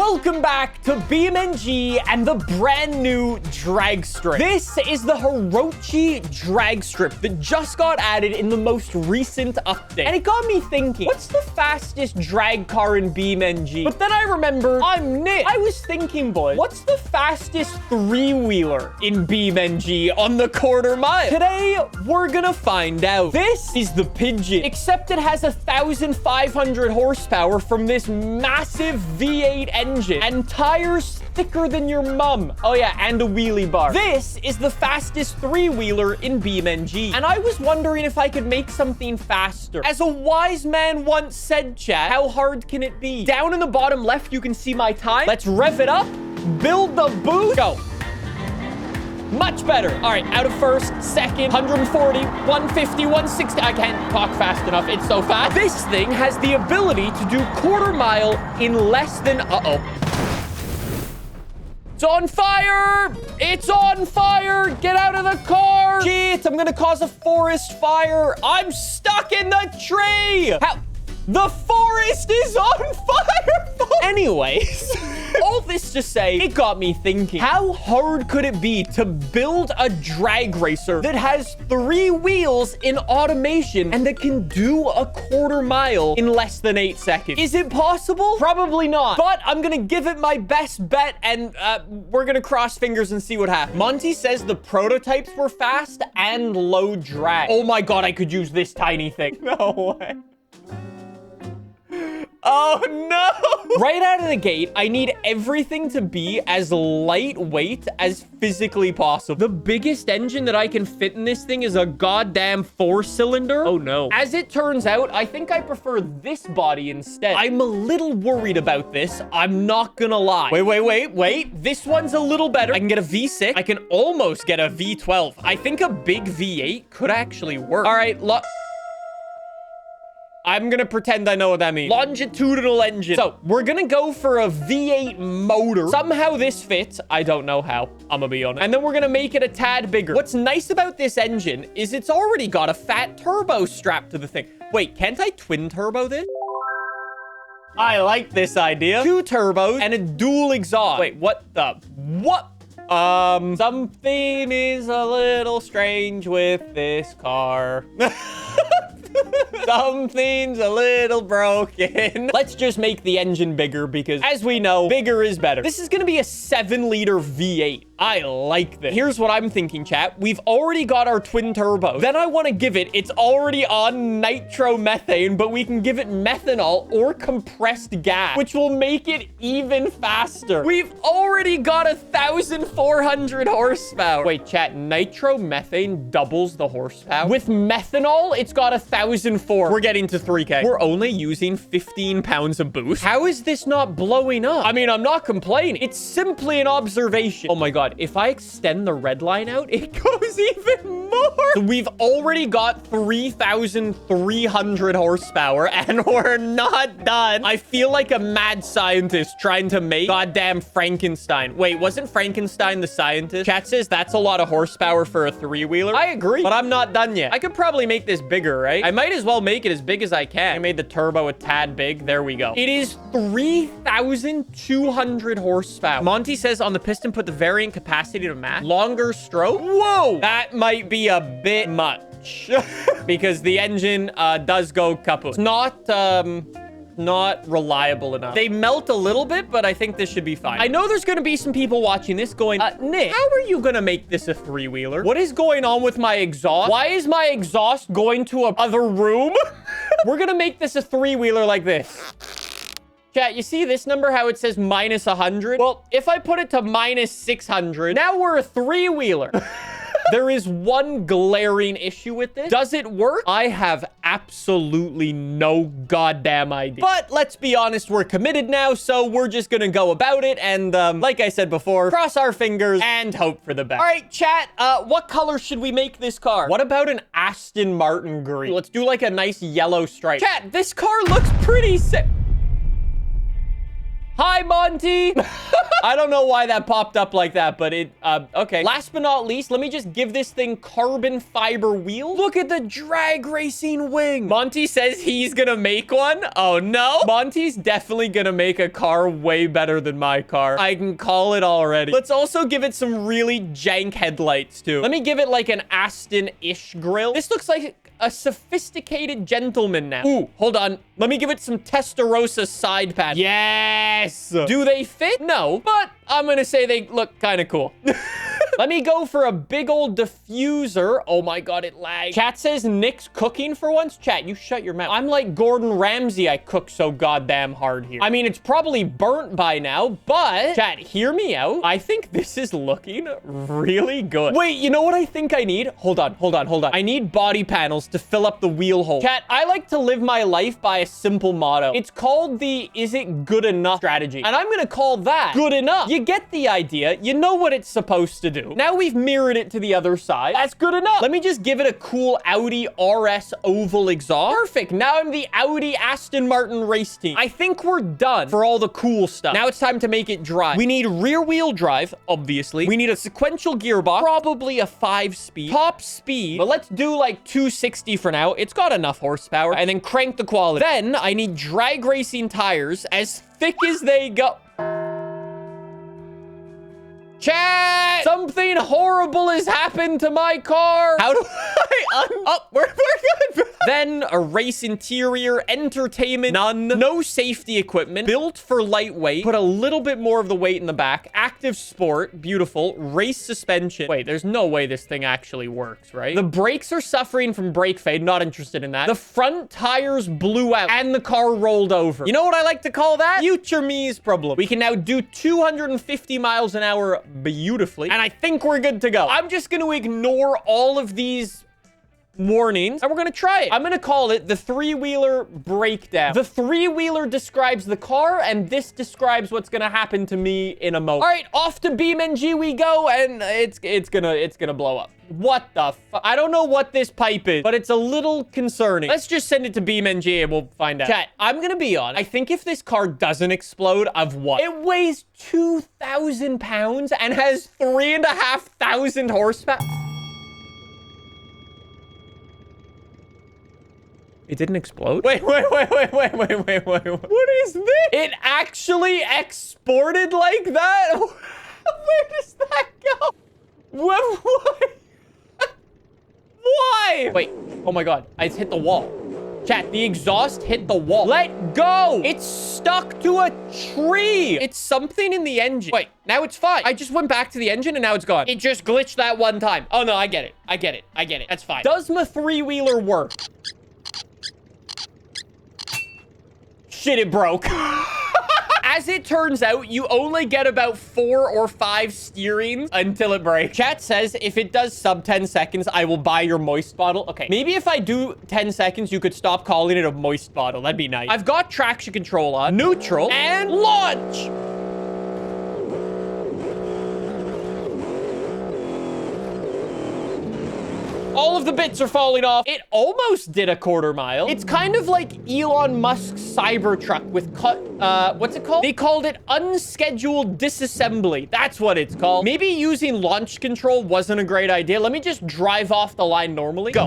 Welcome back to BeamNG and the brand new drag strip. This is the Hirochi drag strip that just got added in the most recent update. And it got me thinking, what's the fastest drag car in BeamNG? But then I remembered, I'm Nick. I was thinking, boys, what's the fastest three-wheeler in BeamNG on the quarter mile? Today, we're gonna find out. This is the Pigeon, except it has 1,500 horsepower from this massive V8 engine and tires thicker than your mum. Oh yeah, and a wheelie bar. This is the fastest three-wheeler in BeamNG. And I was wondering if I could make something faster. As a wise man once said, chat, how hard can it be? Down in the bottom left, you can see my time. Let's rev it up, build the boost, go. Much better. All right, out of first, second, 140, 150, 160. I can't talk fast enough. It's so fast. This thing has the ability to do quarter mile in less than... It's on fire! It's on fire! Get out of the car! Shit, I'm gonna cause a forest fire. I'm stuck in the tree! How? The forest is on fire! Anyways, all this to say, it got me thinking, how hard could it be to build a drag racer that has 3 wheels in automation and that can do a quarter mile in less than 8 seconds? Is it possible? Probably not. But I'm gonna give it my best bet and we're gonna cross fingers and see what happens. Monty says the prototypes were fast and low drag. Oh my God, I could use this tiny thing. No way. Oh no! Right out of the gate, I need everything to be as lightweight as physically possible. The biggest engine that I can fit in this thing is a goddamn 4-cylinder. Oh no. As it turns out, I think I prefer this body instead. I'm a little worried about this. I'm not gonna lie. Wait. This one's a little better. I can get a V6. I can almost get a V12. I think a big V8 could actually work. All right, look. I'm gonna pretend I know what that means. Longitudinal engine. So we're gonna go for a V8 motor. Somehow this fits. I don't know how, I'm gonna be honest. And then we're gonna make it a tad bigger. What's nice about this engine is it's already got a fat turbo strapped to the thing. Wait, can't I twin turbo this? I like this idea. 2 turbos and a dual exhaust. Wait, what? Something is a little strange with this car. Something's a little broken. Let's just make the engine bigger because, as we know, bigger is better. This is going to be a 7-liter V8. I like this. Here's what I'm thinking, chat. We've already got our twin turbo. Then I want to give it, it's already on nitromethane, but we can give it methanol or compressed gas, which will make it even faster. We've already got 1,400 horsepower. Wait, chat, nitromethane doubles the horsepower. With methanol, it's got 1,004. We're getting to 3K. We're only using 15 pounds of boost. How is this not blowing up? I mean, I'm not complaining. It's simply an observation. Oh my God. If I extend the red line out, it goes even more. So we've already got 3,300 horsepower and we're not done. I feel like a mad scientist trying to make goddamn Frankenstein. Wait, wasn't Frankenstein the scientist? Chat says that's a lot of horsepower for a 3-wheeler. I agree, but I'm not done yet. I could probably make this bigger, right? I might as well make it as big as I can. I made the turbo a tad big. There we go. It is 3,200 horsepower. Monty says on the piston, put the variant capacity to match. Longer stroke. Whoa! That might be a bit much because the engine does go kaput. It's not reliable enough. They melt a little bit, but I think this should be fine. I know there's going to be some people watching this going, Nick, how are you going to make this a 3-wheeler? What is going on with my exhaust? Why is my exhaust going to a other room? We're going to make this a 3-wheeler like this. Chat, you see this number, how it says -100? Well, if I put it to -600, now we're a 3-wheeler. There is one glaring issue with this. Does it work? I have absolutely no goddamn idea. But let's be honest, we're committed now, so we're just gonna go about it and, like I said before, cross our fingers and hope for the best. All right, chat, what color should we make this car? What about an Aston Martin green? Let's do like a nice yellow stripe. Chat, this car looks pretty sick. Hi, Monty. I don't know why that popped up like that, but it, okay. Last but not least, let me just give this thing carbon fiber wheels. Look at the drag racing wing. Monty says he's gonna make one. Oh, no. Monty's definitely gonna make a car way better than my car. I can call it already. Let's also give it some really jank headlights, too. Let me give it, like, an Aston-ish grill. This looks like a sophisticated gentleman now. Ooh, hold on. Let me give it some Testarossa side pads. Yes! Do they fit? No, but I'm gonna say they look kind of cool. Let me go for a big old diffuser. Oh my god, it lags. Chat says Nick's cooking for once. Chat, you shut your mouth. I'm like Gordon Ramsay. I cook so goddamn hard here. I mean, it's probably burnt by now, but chat, hear me out. I think this is looking really good. Wait, you know what I think I need? Hold on. I need body panels to fill up the wheel hole. Chat, I like to live my life by a simple motto. It's called the is it good enough strategy. And I'm gonna call that good enough. You get the idea. You know what it's supposed to do. Now we've mirrored it to the other side. That's good enough. Let me just give it a cool Audi RS oval exhaust. Perfect. Now I'm the Audi Aston Martin race team. I think we're done for all the cool stuff. Now it's time to make it drive. We need rear wheel drive, obviously. We need a sequential gearbox, probably a 5-speed. Top speed, but let's do like 260 for now. It's got enough horsepower. And then crank the quality. Then I need drag racing tires as thick as they go. Chat! Something horrible has happened to my car. How do I we're good. Then a race interior, entertainment, none. No safety equipment, built for lightweight. Put a little bit more of the weight in the back. Active sport, beautiful. Race suspension. Wait, there's no way this thing actually works, right? The brakes are suffering from brake fade. Not interested in that. The front tires blew out and the car rolled over. You know what I like to call that? Future me's problem. We can now do 250 miles an hour beautifully, and I think we're good to go. I'm just going to ignore all of these warnings, and we're going to try it. I'm going to call it the three-wheeler breakdown. The three-wheeler describes the car, and this describes what's going to happen to me in a moment. All right, off to BeamNG we go, and it's gonna blow up. What the fuck? I don't know what this pipe is, but it's a little concerning. Let's just send it to BeamNG and we'll find out. Chat, I'm gonna be honest. I think if this car doesn't explode, I've won. It weighs 2,000 pounds and has 3,500 horsepower. It didn't explode? Wait. What is this? It actually exported like that? Where does that go? What? Why? Wait. Oh my god. I just hit the wall. Chat, the exhaust hit the wall. Let go. It's stuck to a tree. It's something in the engine. Wait, now it's fine. I just went back to the engine and now it's gone. It just glitched that one time. Oh no, I get it. That's fine. Does my three-wheeler work? Shit, it broke. As it turns out, you only get about 4 or 5 steerings until it breaks. Chat says if it does sub 10 seconds, I will buy your moist bottle. Okay, maybe if I do 10 seconds, you could stop calling it a moist bottle. That'd be nice. I've got traction control on, neutral, and launch. All of the bits are falling off. It almost did a quarter mile. It's kind of like Elon Musk's Cybertruck with what's it called? They called it unscheduled disassembly. That's what it's called. Maybe using launch control wasn't a great idea. Let me just drive off the line normally. Go.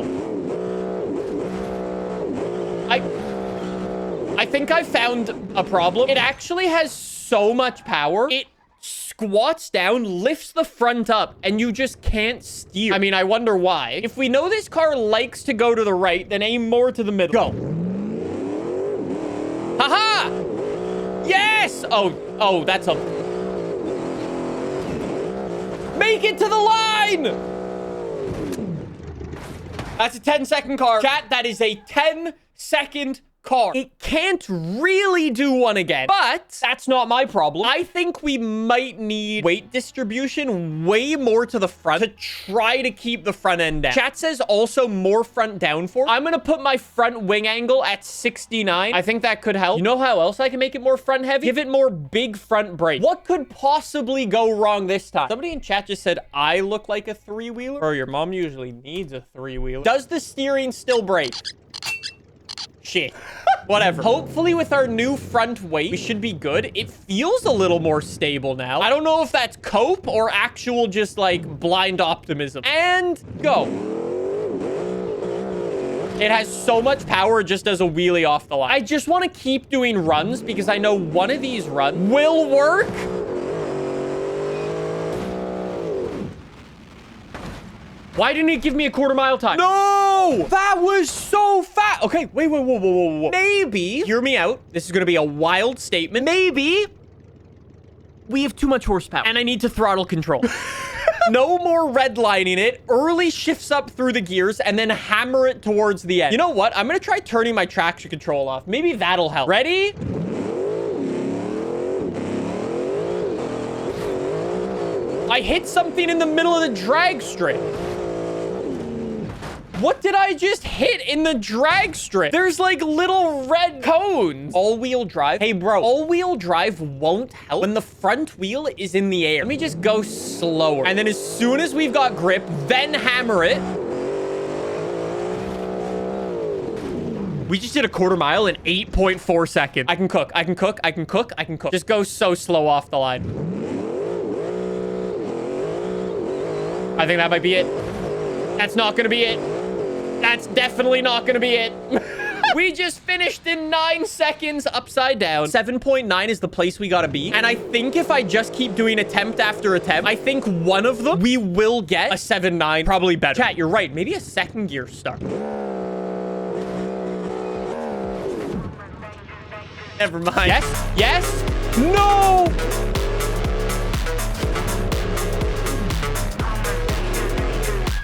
I think I found a problem. It actually has so much power. It squats down, lifts the front up, and you just can't steer. I mean, I wonder why. If we know this car likes to go to the right, then aim more to the middle. Go. Haha! Yes! Oh, that's a... Make it to the line! That's a 10-second car. Chat, that is a 10-second car. It can't really do one again, but that's not my problem. I think we might need weight distribution way more to the front to try to keep the front end down. Chat says also more front downforce. I'm gonna put my front wing angle at 69. I think that could help. You know how else I can make it more front heavy? Give it more big front brake. What could possibly go wrong this time? Somebody in chat just said I look like a three-wheeler. Or your mom usually needs a three-wheeler. Does the steering still brake? Shit. Whatever. Hopefully with our new front weight, we should be good. It feels a little more stable now. I don't know if that's cope or actual just like blind optimism. And go. It has so much power just as a wheelie off the line. I just want to keep doing runs because I know one of these runs will work. Why didn't it give me a quarter-mile time? No! That was so fast. Okay, wait, whoa. Maybe, hear me out. This is going to be a wild statement. Maybe we have too much horsepower and I need to throttle control. No more redlining it. Early shifts up through the gears and then hammer it towards the end. You know what? I'm going to try turning my traction control off. Maybe that'll help. Ready? I hit something in the middle of the drag strip. What did I just hit in the drag strip? There's like little red cones. All-wheel drive. Hey, bro, all-wheel drive won't help when the front wheel is in the air. Let me just go slower. And then as soon as we've got grip, then hammer it. We just did a quarter-mile in 8.4 seconds. I can cook. Just go so slow off the line. I think that might be it. That's not gonna be it. That's definitely not gonna be it. We just finished in 9 seconds upside down. 7.9 is the place we gotta be. And I think if I just keep doing attempt after attempt, I think one of them, we will get a 7.9, probably better. Chat, you're right. Maybe a second gear start. Never mind. Yes. No!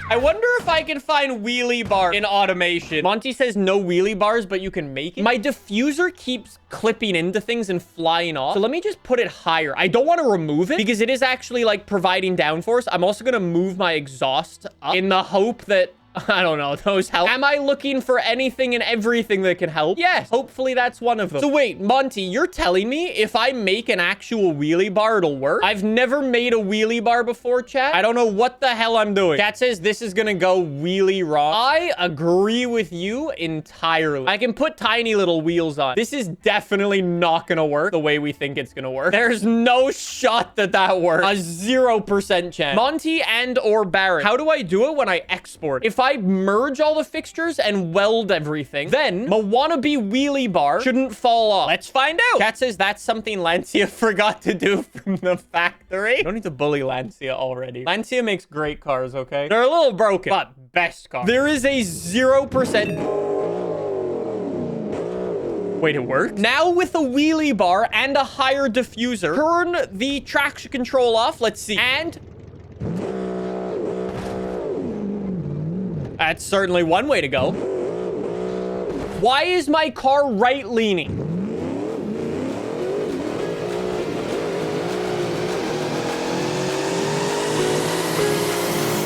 I wonder if I can find wheelie bar in automation. Monty says no wheelie bars, but you can make it. My diffuser keeps clipping into things and flying off. So let me just put it higher. I don't want to remove it because it is actually like providing downforce. I'm also going to move my exhaust up in the hope that I don't know, those help. Am I looking for anything and everything that can help? Yes, hopefully that's one of them. So wait, Monty, you're telling me if I make an actual wheelie bar, it'll work? I've never made a wheelie bar before, chat. I don't know what the hell I'm doing. Chat says this is gonna go wheelie wrong. I agree with you entirely. I can put tiny little wheels on. This is definitely not gonna work the way we think it's gonna work. There's no shot that that works. A 0% chance. Monty and or Barrett, how do I do it when I export? If I merge all the fixtures and weld everything, then my wannabe wheelie bar shouldn't fall off. Let's find out. Cat says that's something Lancia forgot to do from the factory. Don't need to bully Lancia already. Lancia makes great cars, okay? They're a little broken, but best car. There is a 0%. Wait, it worked? Now with a wheelie bar and a higher diffuser, turn the traction control off. Let's see. And that's certainly one way to go. Why is my car right leaning?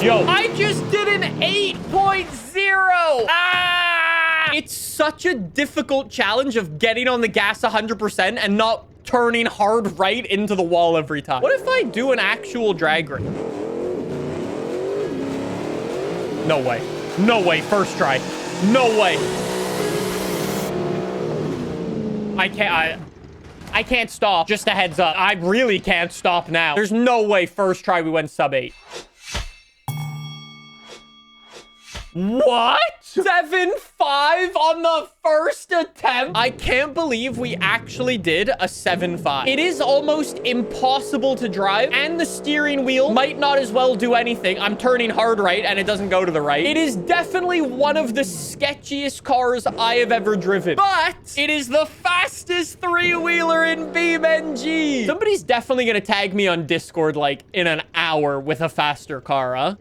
Yo, I just did an 8.0. It's such a difficult challenge of getting on the gas 100% and not turning hard right into the wall every time. What if I do an actual drag race? No way. No way. First try. No way. I can't stop. Just a heads up. I really can't stop now. There's no way first try we went sub 8. What? 7.5 on the first attempt? I can't believe we actually did a 7.5. It is almost impossible to drive, and the steering wheel might not as well do anything. I'm turning hard right, and it doesn't go to the right. It is definitely one of the sketchiest cars I have ever driven, but it is the fastest three-wheeler in BeamNG. Somebody's definitely gonna tag me on Discord, like, in an hour with a faster car, huh?